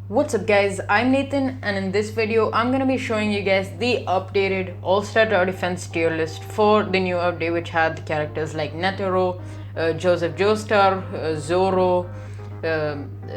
What's up guys, I'm Nathan and in this video I'm gonna be showing you guys the updated All-Star Tower Defense tier list for the new update, which had the characters like Netero, Joseph Joestar, Zoro,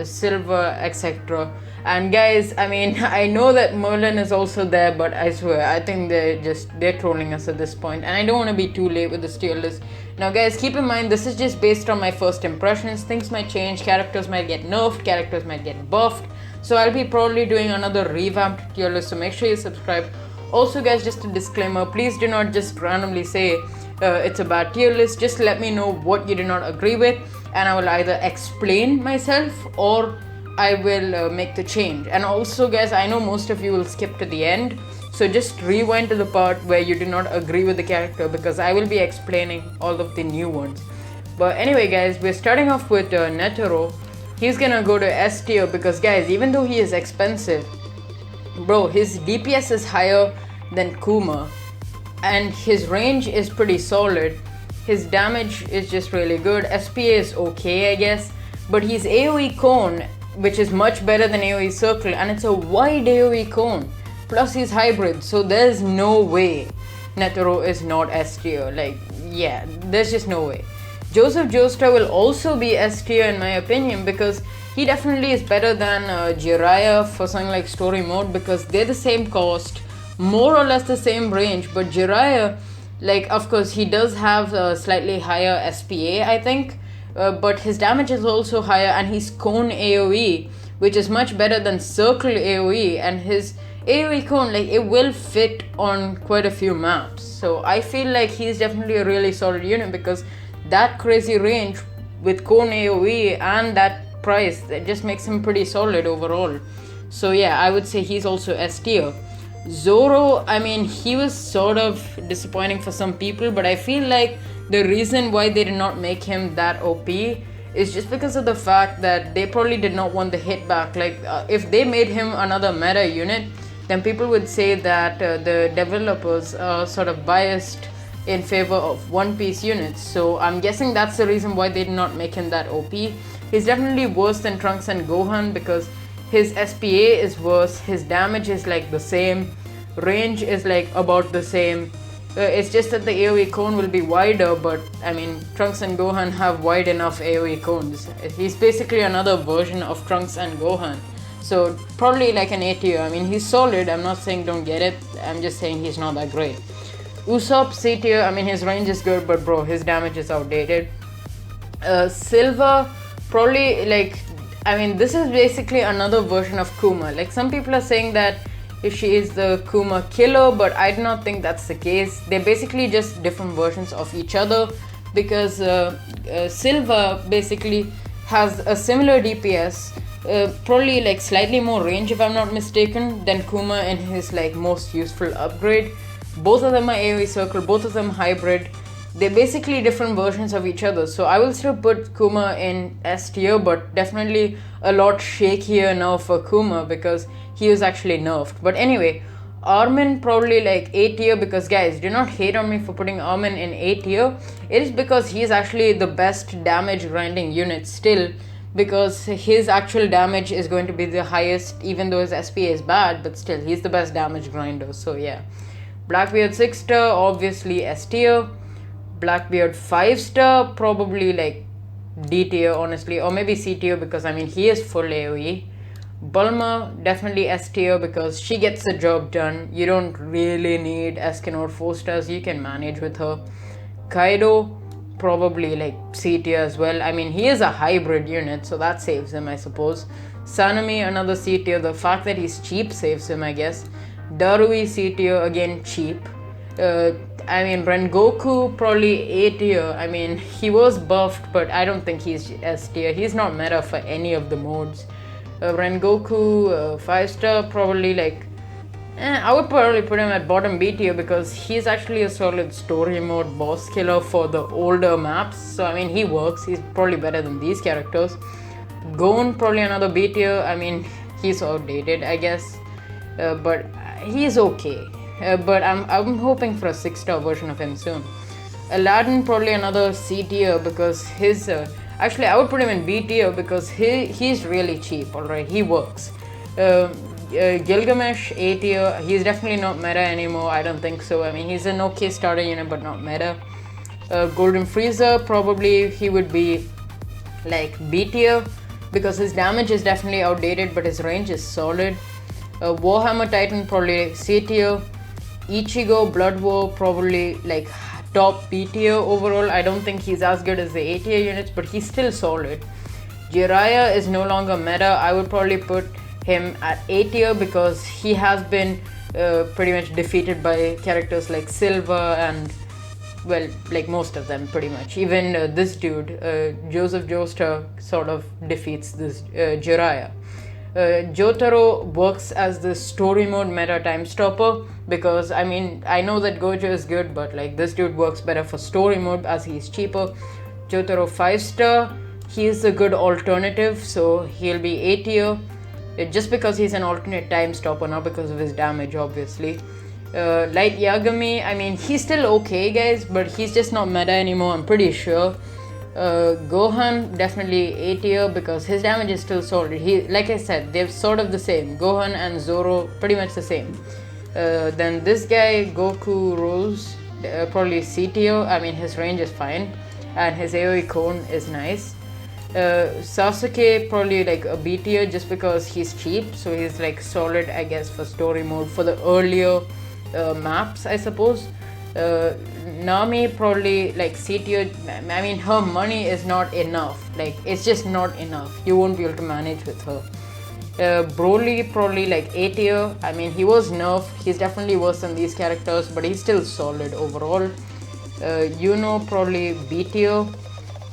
Silva, etc. And guys, I know that Merlin is also there, but I swear I think they're trolling us at this point, and I don't want to be too late with this tier list. Now guys, keep in mind this is just based on my first impressions. Things might change, characters might get nerfed, characters might get buffed. So I'll be probably doing another revamped tier list, so make sure you subscribe. Also guys, just a disclaimer, please do not just randomly say it's a bad tier list. Just let me know what you do not agree with, and I will either explain myself or I will make the change. And also guys, I know most of you will skip to the end, so just rewind to the part where you do not agree with the character, because I will be explaining all of the new ones. But anyway guys, we're starting off with Netero. He's gonna go to S tier because guys, even though he is expensive, bro, his DPS is higher than Kuma and his range is pretty solid. His damage is just really good. SPA is okay, I guess, but he's AoE cone, which is much better than AoE circle, and it's a wide AoE cone. Plus he's hybrid, so there's no way Netero is not S tier. Like, yeah, there's just no way. Joseph Joestar will also be S tier in my opinion, because he definitely is better than Jiraiya for something like story mode, because they're the same cost, more or less the same range. But Jiraiya, like, of course he does have a slightly higher SPA, I think, but his damage is also higher, and he's cone AoE, which is much better than circle AoE, and his AoE cone, like, it will fit on quite a few maps. So I feel like he's definitely a really solid unit, because that crazy range with cone AoE and that price, that just makes him pretty solid overall. So yeah, I would say he's also S tier. Zoro, he was sort of disappointing for some people, but I feel like the reason why they did not make him that OP is just because of the fact that they probably did not want the hit back. Like, if they made him another meta unit, then people would say that the developers are sort of biased in favor of One Piece units. So I'm guessing that's the reason why they did not make him that OP. He's definitely worse than Trunks and Gohan, because his SPA is worse, his damage is like the same, range is like about the same. It's just that the AoE cone will be wider, but Trunks and Gohan have wide enough AoE cones. He's basically another version of Trunks and Gohan. So probably like an A tier. He's solid, I'm not saying don't get it, I'm just saying he's not that great. Usopp C tier, his range is good, but bro, his damage is outdated. Silva, probably this is basically another version of Kuma. Like, some people are saying that if she is the Kuma killer, but I do not think that's the case. They're basically just different versions of each other, because Silva basically has a similar DPS, probably like slightly more range if I'm not mistaken than Kuma in his like most useful upgrade. Both of them are AoE circle, both of them hybrid. They're basically different versions of each other. So I will still put Kuma in S tier, but definitely a lot shakier now for Kuma, because he was actually nerfed. But anyway, Herman probably like A tier, because guys, do not hate on me for putting Herman in A tier. It is because he's actually the best damage grinding unit still, because his actual damage is going to be the highest, even though his SPA is bad, but still he's the best damage grinder. So yeah. Blackbeard 6 star, obviously S tier. Blackbeard 5 star, probably like D tier honestly, or maybe C tier, because he is full AoE. Bulma, definitely S tier, because she gets the job done. You don't really need Escanor 4 stars, you can manage with her. Kaido, probably like C tier as well. He is a hybrid unit, so that saves him, I suppose. Sanemi, another C tier. The fact that he's cheap saves him, I guess. Darui C tier, again cheap. Rengoku, probably A tier. He was buffed, but I don't think he's S tier. He's not meta for any of the modes. Rengoku 5 star, probably like I would probably put him at bottom B tier, because he's actually a solid story mode boss killer for the older maps. So he works, he's probably better than these characters. Gon, probably another B tier. He's outdated, I guess, but he's okay. But I'm hoping for a 6 star version of him soon. Aladdin, probably another C tier, because his Actually, I would put him in B tier because he's really cheap, alright? He works. Gilgamesh, A tier, he's definitely not meta anymore, I don't think so. I mean, he's an okay starter unit, but not meta. Golden Frieza, probably he would be like B tier, because his damage is definitely outdated, but his range is solid. Warhammer Titan, probably C tier. Ichigo, Blood War, probably like top B tier overall. I don't think he's as good as the A tier units, but he's still solid. Jiraiya is no longer meta. I would probably put him at A tier because he has been pretty much defeated by characters like Silva and, well, like most of them pretty much. Even this dude, Joseph Joestar, sort of defeats this Jiraiya. Jyotaro works as the story mode meta time stopper because, I mean, I know that Gojo is good, but like this dude works better for story mode as he's cheaper. Jyotaro 5-star, he's a good alternative, so he'll be A tier. Just because he's an alternate time stopper, not because of his damage, obviously. Light Yagami, I mean, he's still okay, guys, but he's just not meta anymore, I'm pretty sure. Gohan, definitely A tier because his damage is still solid. He, like I said, they're sort of the same. Gohan and Zoro, pretty much the same. Then this guy, Goku Rose, probably C tier. I mean, his range is fine, and his AoE cone is nice. Sasuke, probably like a B tier just because he's cheap, so he's like solid, I guess, for story mode for the earlier maps, I suppose. Nami, probably like C tier. I mean, her money is not enough, like it's just not enough. You won't be able to manage with her. Broly, probably like A tier. I mean, he was nerfed, he's definitely worse than these characters, but he's still solid overall. Yuno, probably B tier.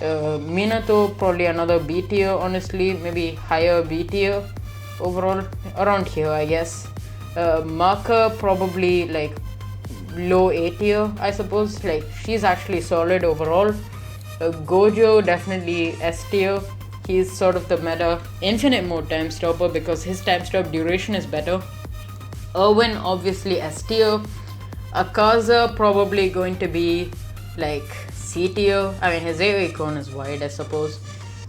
Minato, probably another B tier, honestly, maybe higher B tier overall, around here, I guess. Maka, probably like low A tier, I suppose, like she's actually solid overall. Gojo, definitely S tier. He's sort of the meta infinite mode time stopper because his time stop duration is better. Erwin, obviously S tier. Akaza, probably going to be like C tier. I mean, his AoE cone is wide, I suppose.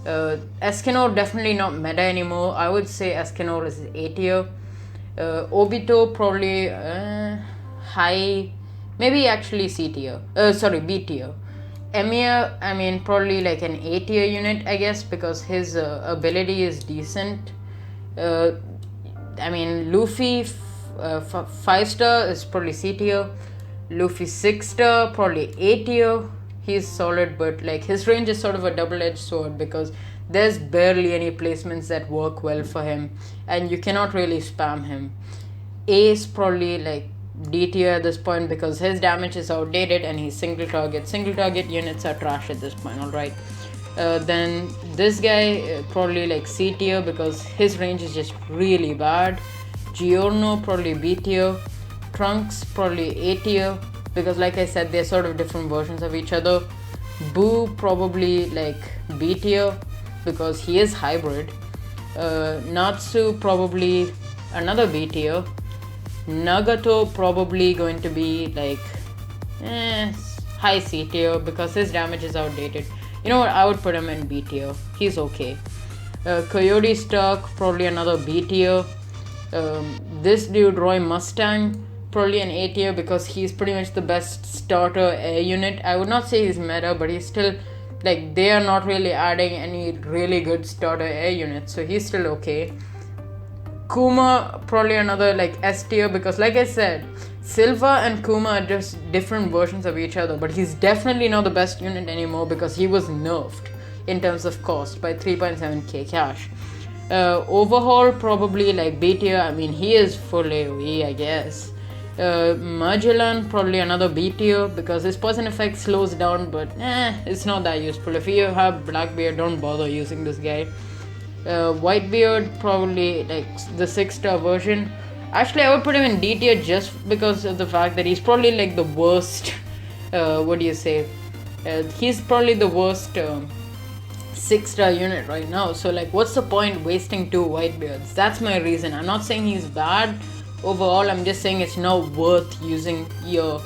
Escanor, definitely not meta anymore. I would say Escanor is A tier. Obito, probably high, maybe actually C tier. Sorry, B tier. Emiya, I mean, probably like an A tier unit, I guess, because his ability is decent. I mean, Luffy 5-star is probably C tier. Luffy 6-star, probably A tier. He's solid, but like his range is sort of a double-edged sword because there's barely any placements that work well for him, and you cannot really spam him. A is probably like D tier at this point because his damage is outdated and he's single target. Single target units are trash at this point, alright. Then this guy, probably like C tier because his range is just really bad. Giorno, probably B tier. Trunks, probably A tier because, like I said, they're sort of different versions of each other. Boo, probably like B tier because he is hybrid. Natsu, probably another B tier. Nagato, probably going to be like high C tier because his damage is outdated. You know what, I would put him in B tier. He's okay. Coyote Stark, probably another B tier. This dude, Roy Mustang, probably an A tier because he's pretty much the best starter air unit. I would not say he's meta, but he's still, like, they are not really adding any really good starter air units, so he's still okay. Kuma, probably another like S tier because, like I said, Silva and Kuma are just different versions of each other, but he's definitely not the best unit anymore because he was nerfed in terms of cost by 3.7k cash. Overhaul, probably like B tier. I mean, he is full AoE, I guess. Magellan, probably another B tier because his poison effect slows down, but it's not that useful. If you have Blackbeard, don't bother using this guy. Whitebeard, probably like the 6-star version. Actually, I would put him in D tier just because of the fact that he's probably like the worst. What do you say? He's probably the worst 6-star unit right now. So like, what's the point wasting 2 Whitebeards? That's my reason. I'm not saying he's bad overall. I'm just saying it's not worth using your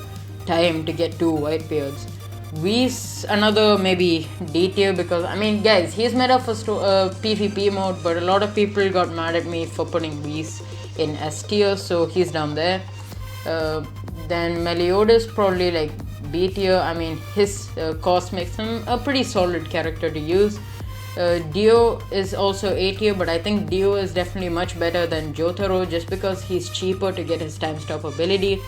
time to get 2 Whitebeards. Whis another maybe D tier, because I mean guys, he's made up for PvP mode, but a lot of people got mad at me for putting Whis in S tier, so he's down there. Then Meliodas probably like B tier. I mean his cost makes him a pretty solid character to use. Dio is also A tier, but I think Dio is definitely much better than Jyotaro just because he's cheaper to get his time stop ability.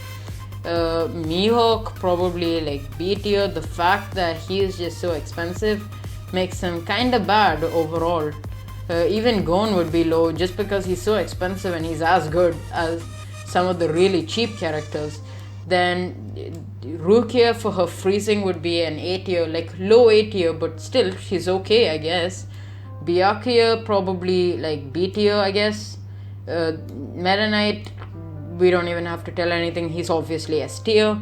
Mihawk probably like B tier. The fact that he is just so expensive makes him kinda bad overall. Even Gon would be low just because he's so expensive and he's as good as some of the really cheap characters. Then Rukia for her freezing would be an A tier, like low A tier, but still she's okay, I guess. Byakuya probably like B tier, I guess. Meta Knight, we don't even have to tell anything, he's obviously S tier.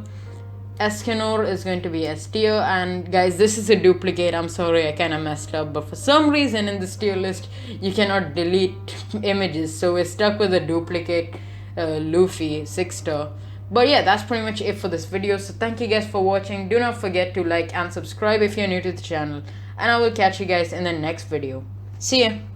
Escanor is going to be S tier, and guys, this is a duplicate. I'm sorry, I kind of messed up, but for some reason in this tier list you cannot delete images, so we're stuck with a duplicate Luffy 6 star. But yeah, that's pretty much it for this video, so thank you guys for watching. Do not forget to like and subscribe if you're new to the channel, and I will catch you guys in the next video. See ya.